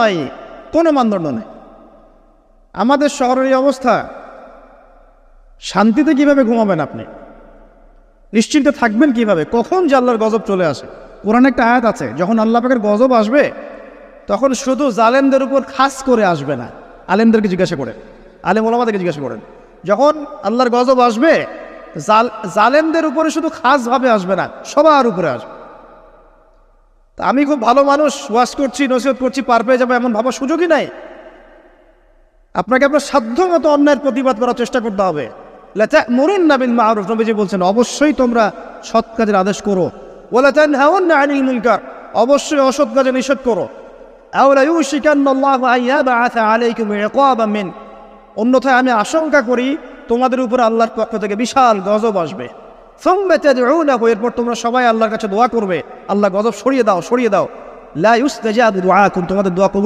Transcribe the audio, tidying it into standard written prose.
নাই, কোনো মানদণ্ড নেই। আমাদের শহরের এই অবস্থা, শান্তিতে কিভাবে ঘুমাবেন আপনি? নিশ্চিন্তে থাকবেন কিভাবে? কখন যে আল্লাহর গজব চলে আসে। কোরআনে একটা আয়াত আছে, যখন আল্লাহ পাকের গজব আসবে তখন শুধু জালেমদের উপর খাস করে আসবে না। আলেমদেরকে জিজ্ঞাসা করেন, আলেম ওলামাদেরকে জিজ্ঞাসা করেন, যখন আল্লাহর গজব আসবে জালেমদের উপরে শুধু খাসভাবে আসবে না, সবার উপরে আসবে। তা আমি খুব ভালো মানুষ, ওয়াজ করছি, নসিহত করছি, পার পেয়ে যাবো এমন ভাবার সুযোগই নাই। আপনাকে আপনার সাধ্য মতো অন্যায়ের প্রতিবাদ করার চেষ্টা করতে হবে। লাতা'মুরুন্না বিল মা'রুফ, নবীজি বলছেন অবশ্যই তোমরা সৎ কাজের আদেশ করো। ওয়ালা তানহাউন্না আনিল মুনকার, অবশ্যই অসৎ কাজে নিষেধ করো। আও লা ইউশিকান্নাল্লাহু আন ইয়াবআসা আলাইকুম ইকাবাম মিন, অন্যথায় আমি আশঙ্কা করি তোমাদের উপরে আল্লাহর পক্ষ থেকে বিশাল গজব আসবে। সুম্মা তাদউনাহু, এরপর তোমরা সবাই আল্লাহর কাছে দোয়া করবে, আল্লাহ গজব সরিয়ে দাও, সরিয়ে দাও। লা ইউস্তাজাবু দুআকুম, তোমাদের দোয়া